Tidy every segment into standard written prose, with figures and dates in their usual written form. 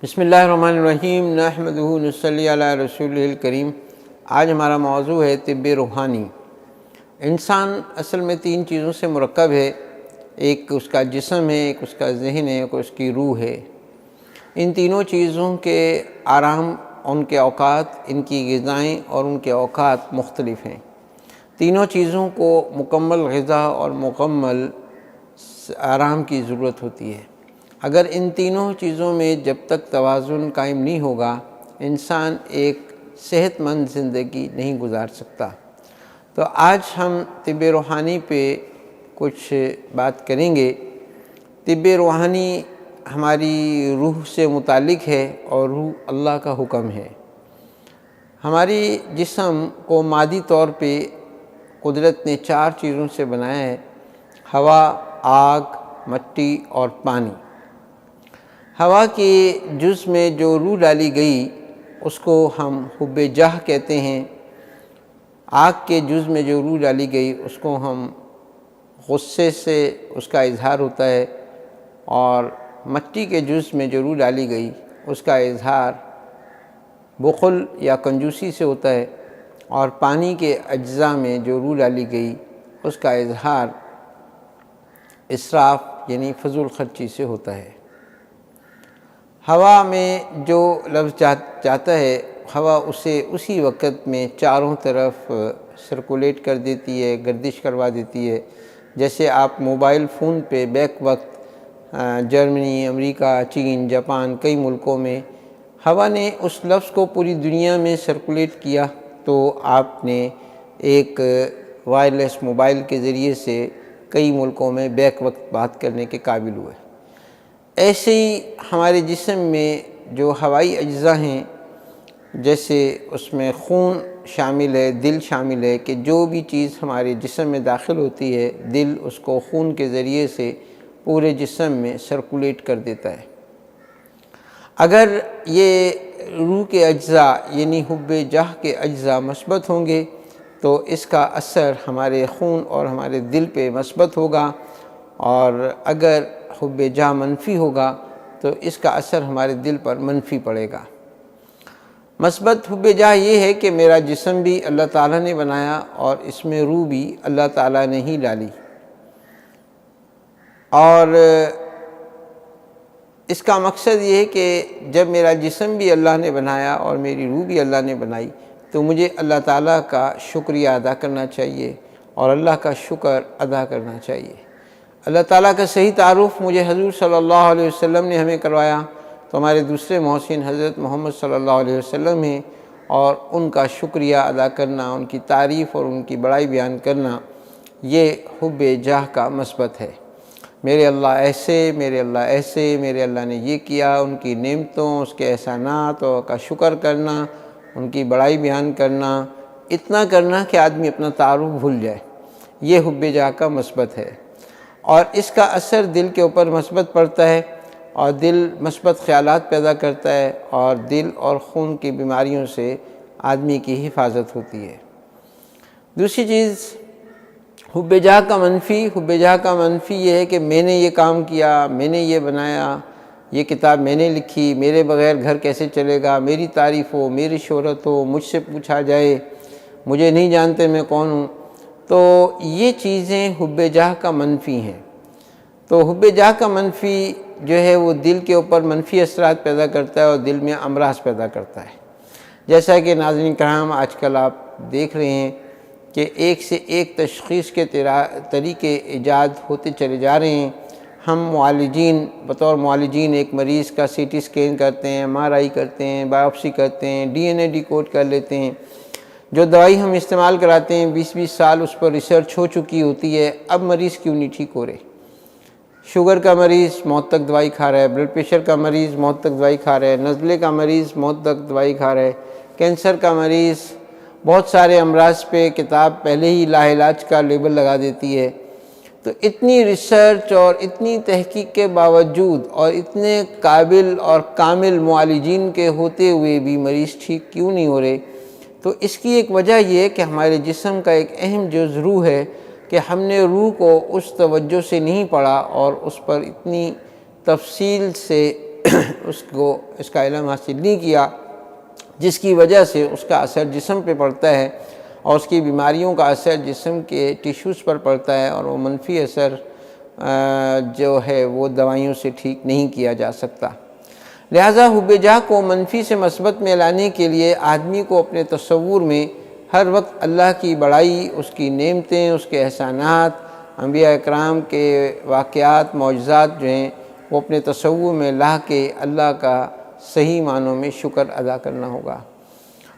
بسم اللہ الرحمن الرحیم نحمدہ نصلی علی رسولہ الکریم۔ آج ہمارا موضوع ہے طب روحانی۔ انسان اصل میں تین چیزوں سے مرکب ہے، ایک اس کا جسم ہے، ایک اس کا ذہن ہے، ایک اس کی روح ہے۔ ان تینوں چیزوں کے آرام، ان کے اوقات، ان کی غذائیں اور ان کے اوقات مختلف ہیں۔ تینوں چیزوں کو مکمل غذا اور مکمل آرام کی ضرورت ہوتی ہے۔ اگر ان تینوں چیزوں میں جب تک توازن قائم نہیں ہوگا، انسان ایک صحت مند زندگی نہیں گزار سکتا۔ تو آج ہم طب روحانی پہ کچھ بات کریں گے۔ طب روحانی ہماری روح سے متعلق ہے اور روح اللہ کا حکم ہے۔ ہماری جسم کو مادی طور پہ قدرت نے چار چیزوں سے بنایا ہے: ہوا، آگ، مٹی اور پانی۔ ہوا کے جز میں جو روح ڈالی گئی اس کو ہم حب جاہ کہتے ہیں۔ آگ کے جز میں جو روح ڈالی گئی اس کو ہم غصے سے اس کا اظہار ہوتا ہے، اور مٹی کے جز میں جو روح ڈالی گئی اس کا اظہار بخل یا کنجوسی سے ہوتا ہے، اور پانی کے اجزاء میں جو روح ڈالی گئی اس کا اظہار اسراف یعنی فضول خرچی سے ہوتا ہے۔ ہوا میں جو لفظ جاتا ہے، ہوا اسے اسی وقت میں چاروں طرف سرکولیٹ کر دیتی ہے، گردش کروا دیتی ہے۔ جیسے آپ موبائل فون پہ بیک وقت جرمنی، امریکہ، چین، جاپان، کئی ملکوں میں ہوا نے اس لفظ کو پوری دنیا میں سرکولیٹ کیا، تو آپ نے ایک وائرلیس موبائل کے ذریعے سے کئی ملکوں میں بیک وقت بات کرنے کے قابل ہوئے۔ ایسے ہی ہمارے جسم میں جو ہوائی اجزاء ہیں، جیسے اس میں خون شامل ہے، دل شامل ہے، کہ جو بھی چیز ہمارے جسم میں داخل ہوتی ہے، دل اس کو خون کے ذریعے سے پورے جسم میں سرکولیٹ کر دیتا ہے۔ اگر یہ روح کے اجزاء یعنی حب جاہ کے اجزاء مثبت ہوں گے تو اس کا اثر ہمارے خون اور ہمارے دل پہ مثبت ہوگا، اور اگر حب جاہ منفی ہوگا تو اس کا اثر ہمارے دل پر منفی پڑے گا۔ مثبت حب جاہ یہ ہے کہ میرا جسم بھی اللہ تعالیٰ نے بنایا اور اس میں روح بھی اللہ تعالیٰ نے ہی ڈالی، اور اس کا مقصد یہ ہے کہ جب میرا جسم بھی اللہ نے بنایا اور میری روح بھی اللہ نے بنائی تو مجھے اللہ تعالیٰ کا شکریہ ادا کرنا چاہیے اور اللہ کا شکر ادا کرنا چاہیے۔ اللہ تعالیٰ کا صحیح تعارف مجھے حضور صلی اللہ علیہ وسلم نے ہمیں کروایا، تو ہمارے دوسرے محسن حضرت محمد صلی اللہ علیہ وسلم ہیں، اور ان کا شکریہ ادا کرنا، ان کی تعریف اور ان کی بڑائی بیان کرنا، یہ حب جاہ کا مثبت ہے۔ میرے اللہ ایسے، میرے اللہ ایسے، میرے اللہ نے یہ کیا، ان کی نعمتوں، اس کے احسانات اور کا شکر کرنا، ان کی بڑائی بیان کرنا، اتنا کرنا کہ آدمی اپنا تعارف بھول جائے، یہ حب جاہ کا مثبت ہے۔ اور اس کا اثر دل کے اوپر مثبت پڑتا ہے، اور دل مثبت خیالات پیدا کرتا ہے، اور دل اور خون کی بیماریوں سے آدمی کی حفاظت ہوتی ہے۔ دوسری چیز حب جاہ کا منفی۔ حب جاہ کا منفی یہ ہے کہ میں نے یہ کام کیا، میں نے یہ بنایا، یہ کتاب میں نے لکھی، میرے بغیر گھر کیسے چلے گا، میری تعریف ہو، میری شہرت ہو، مجھ سے پوچھا جائے، مجھے نہیں جانتے میں کون ہوں۔ تو یہ چیزیں حب جاہ کا منفی ہیں۔ تو حب جاہ کا منفی جو ہے وہ دل کے اوپر منفی اثرات پیدا کرتا ہے اور دل میں امراض پیدا کرتا ہے۔ جیسا کہ ناظرین کرام آج کل آپ دیکھ رہے ہیں کہ ایک سے ایک تشخیص کے طریقے ایجاد ہوتے چلے جا رہے ہیں۔ ہم معالجین بطور معالجین ایک مریض کا سی ٹی سکین کرتے ہیں، ایم آر آئی کرتے ہیں، بایوپسی کرتے ہیں، ڈی این اے ڈیکوڈ کر لیتے ہیں۔ جو دوائی ہم استعمال کراتے ہیں 20 سال اس پر ریسرچ ہو چکی ہوتی ہے، اب مریض کیوں نہیں ٹھیک ہو رہے؟ شوگر کا مریض موت تک دوائی کھا رہا ہے، بلڈ پریشر کا مریض موت تک دوائی کھا رہا ہے، نزلے کا مریض موت تک دوائی کھا رہا ہے، کینسر کا مریض، بہت سارے امراض پہ کتاب پہلے ہی لا علاج کا لیبل لگا دیتی ہے۔ تو اتنی ریسرچ اور اتنی تحقیق کے باوجود اور اتنے قابل اور کامل معالجین کے ہوتے ہوئے بھی مریض ٹھیک کیوں نہیں ہو رہے؟ تو اس کی ایک وجہ یہ ہے کہ ہمارے جسم کا ایک اہم جز روح ہے، کہ ہم نے روح کو اس توجہ سے نہیں پڑھا اور اس پر اتنی تفصیل سے اس کا علم حاصل نہیں کیا، جس کی وجہ سے اس کا اثر جسم پہ پڑتا ہے اور اس کی بیماریوں کا اثر جسم کے ٹیشوز پر پڑتا ہے، اور وہ منفی اثر جو ہے وہ دوائیوں سے ٹھیک نہیں کیا جا سکتا۔ لہٰذا حب جاہ کو منفی سے مثبت میں لانے کے لیے آدمی کو اپنے تصور میں ہر وقت اللہ کی بڑائی، اس کی نعمتیں، اس کے احسانات، انبیاء اکرام کے واقعات، معجزات جو ہیں وہ اپنے تصور میں لا کے اللہ کا صحیح معنوں میں شکر ادا کرنا ہوگا،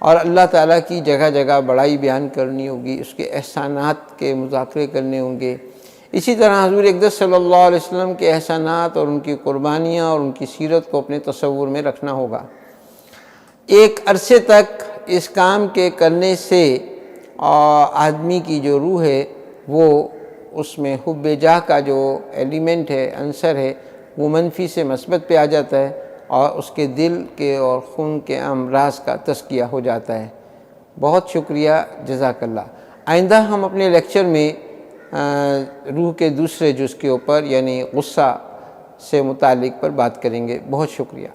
اور اللہ تعالیٰ کی جگہ جگہ بڑائی بیان کرنی ہوگی، اس کے احسانات کے مذاکرے کرنے ہوں گے۔ اسی طرح حضور اقدس صلی اللہ علیہ وسلم کے احسانات اور ان کی قربانیاں اور ان کی سیرت کو اپنے تصور میں رکھنا ہوگا۔ ایک عرصے تک اس کام کے کرنے سے آدمی کی جو روح ہے وہ اس میں حب جاہ کا جو ایلیمنٹ ہے، عنصر ہے، وہ منفی سے مثبت پہ آ جاتا ہے، اور اس کے دل کے اور خون کے امراض کا تزکیہ ہو جاتا ہے۔ بہت شکریہ، جزاک اللہ۔ آئندہ ہم اپنے لیکچر میں روح کے دوسرے جز کے اوپر یعنی غصہ سے متعلق پر بات کریں گے۔ بہت شکریہ۔